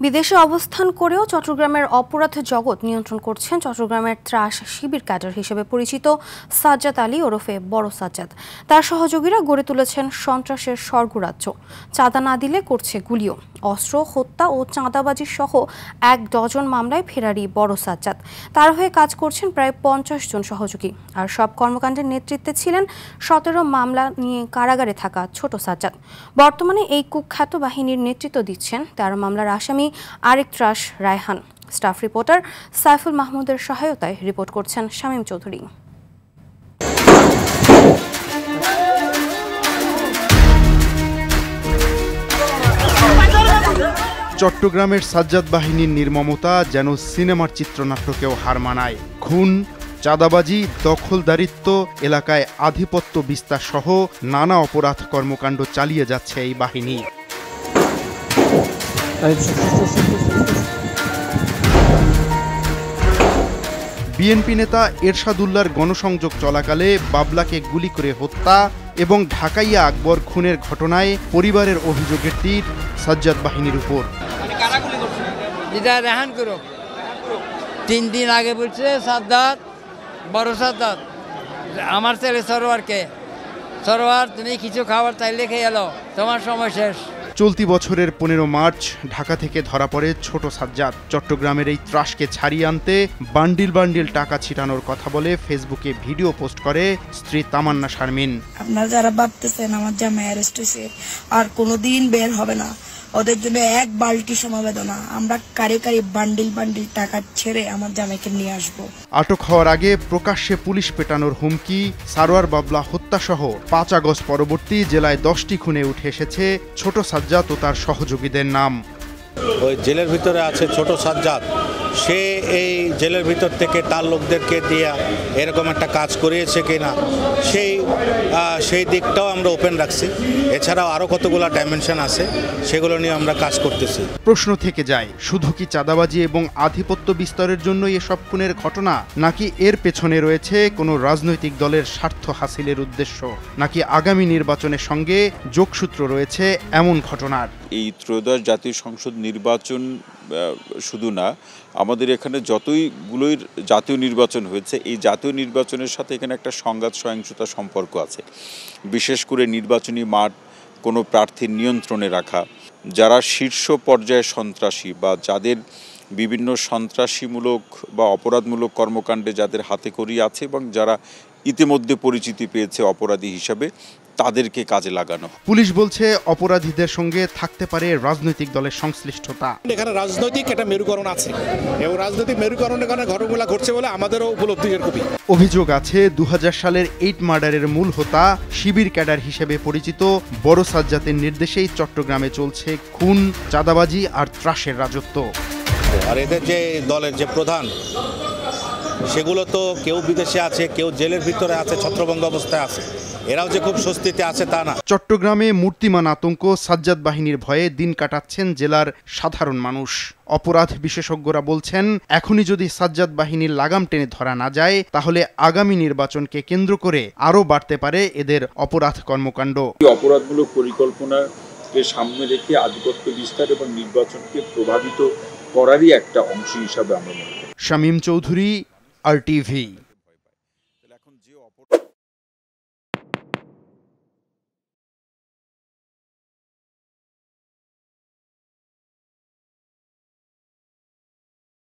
বিদেশে অবস্থান করেও চট্টগ্রামের অপরাধ জগৎ নিয়ন্ত্রণ করছেন চট্টগ্রামের ত্রাস শিবির ক্যাডার হিসেবে পরিচিত সাজ্জাদ আলী ওরফে বড় সাজ্জাদ। তার সহযোগীরা গড়ে তুলেছেন সন্ত্রাসের স্বর্গরাজ্য। চাঁদা না দিলে করছে গুলিও। অস্ত্র, হত্যা ও চাঁদাবাজি সহ 1 ডজন মামলায় ফেরারি বড় সাজ্জাদ। তার হয়ে কাজ করছেন প্রায় 50 জন সহযোগী। আর সব কর্মকাণ্ডের নেতৃত্বে ছিলেন 17 মামলা নিয়ে কারাগারে থাকা ছোট সাজ্জাদ। বর্তমানে এই কুখ্যাত বাহিনীর নেতৃত্ব দিচ্ছেন 13 মামলার আসামি আরেক ত্রাস রায়হান। স্টাফ রিপোর্টার সাইফুল মাহমুদের সহায়তায় রিপোর্ট করছেন শামীম চৌধুরী। চট্টগ্রামের সাজ্জাদ বাহিনীর নির্মমতা যেন সিনেমার চিত্রনাট্যকেও হার মানায়। খুন, চাঁদাবাজি, দখলদারিত্ব, এলাকায় আধিপত্য বিস্তার সহ নানা অপরাধ কর্মকাণ্ড চালিয়ে যাচ্ছে এই বাহিনী। বিএনপি নেতা এরশাদুল্লাহর গণসংযোগ চলাকালে বাবলাকে গুলি করে হত্যা এবং ঢাকাইয়া আকবর খুনের ঘটনায় পরিবারের অভিযোগের তীর সাজ্জাদ বাহিনীর উপর। 3 দিন আগে বলছে সাজ্জাদ, বড় সাজ্জাদ, আমার ছেলে সরোয়ার তুমি কিছু খাবার চাইলে খেয়ে এলো, তোমার সময় শেষ। চলতি বছরের 15 মার্চ ঢাকা থেকে ধরা পড়ে ছোট সাজ্জাদ। চট্টগ্রামের এই ত্রাসকে ছাড়িয়ে আনতে বান্ডিল বান্ডিল টাকা ছিটানোর কথা বলে ফেসবুকে ভিডিও পোস্ট করে স্ত্রী তামান্না শারমিন। আপনারা যারা ভাবতেছেন আমার জামাই অ্যারেস্ট হয়েছে আর কোনোদিন বের হবে না, ওদের জন্য 1 বালতি সমবেদনা। আমরা কারি বান্ডিল বান্ডিল টাকা ছেড়ে আমার জামাইকে নিয়ে আসবো। আটক হওয়ার আগে প্রকাশ্যে পুলিশ পেটানোর হুমকি, সারোয়ার বাবলা হত্যাসহ 5 আগস্ট পরবর্তী জেলায় 10টি খুনে উঠে এসেছে ছোট সাজ্জাদ ও তার সহযোগীদের নাম। ওই জেলের ভিতরে আছে ছোট সাজ্জাদ, সে এই জেলের ভিতর থেকে তার লোকদেরকে দিয়ে এরকম একটা কাজ করিয়েছে কিনা সেই দিকটাও আমরা ওপেন রাখছি। এছাড়াও আরও কতগুলো ডাইমেনশন আছে, সেগুলো নিয়ে আমরা কাজ করতেছি। প্রশ্ন থেকে যায়, শুধু কি চাঁদাবাজি এবং আধিপত্য বিস্তারের জন্য এসব খুনের ঘটনা, নাকি এর পেছনে রয়েছে কোনো রাজনৈতিক দলের স্বার্থ হাসিলের উদ্দেশ্য, নাকি আগামী নির্বাচনের সঙ্গে যোগসূত্র রয়েছে এমন ঘটনার? এই ত্রয়োদশ জাতীয় সংসদ নির্বাচন শুধু না, আমাদের এখানে যতইগুলোই জাতীয় নির্বাচন হয়েছে, এই জাতীয় নির্বাচনের সাথে এখানে একটা সংঘাত সহিংসতার সম্পর্ক আছে। বিশেষ করে নির্বাচনী মাঠ কোনো প্রার্থীর নিয়ন্ত্রণে রাখা, যারা শীর্ষ পর্যায়ে সন্ত্রাসী বা যাদের বিভিন্ন সন্ত্রাসীমূলক বা অপরাধমূলক কর্মকাণ্ডে যাদের হাতেখড়ি আছে এবং যারা ইতিমধ্যে পরিচিতি পেয়েছে অপরাধী হিসাবে, তাদেরকে কাজে লাগানো। পুলিশ বলছে অপরাধীদের সঙ্গে থাকতে পারে রাজনৈতিক দলের সংশ্লিষ্টতা। এখানে রাজনৈতিক একটা মেরুকরণ আছে এবং রাজনৈতিক মেরুকরণের কারণে ঘটনাগুলো ঘটছে বলে আমাদেরও উপলব্ধি এরকমই। অভিযোগ আছে 2000 সালের 8 মার্ডারের মূল হোতা শিবির ক্যাডার হিসেবে পরিচিত বড় সাজ্জাদের নির্দেশেই চট্টগ্রামে চলছে খুন, চাঁদাবাজি আর ত্রাসের রাজত্ব। আর এদের যে দলের যে প্রধান, সেগুলো তো কেউ বিদেশে আছে, কেউ জেলের ভিতরে আছে, ছত্রভঙ্গ অবস্থায় আছে। এরাও যে খুব স্বস্তিতে আছে তা না। চট্টগ্রামে মূর্তিমান আতঙ্ক, সাজ্জাদ বাহিনীর ভয়ে দিন কাটাচ্ছেন জেলার সাধারণ মানুষ। অপরাধ বিশেষজ্ঞরা বলছেন, এখনই যদি সাজ্জাদ বাহিনীর লাগাম টেনে ধরা না যায়, তাহলে আগামী নির্বাচনকে কেন্দ্র করে আরও বাড়তে পারে এদের অপরাধ কর্মকাণ্ড। অপরাধমূলক পরিকল্পনাকে সামনে রেখে আধিপত্য বিস্তার এবং নির্বাচনকে প্রভাবিত করারই একটা অংশ হিসাবে আমরা মনে করি। শামীম চৌধুরী, RTV।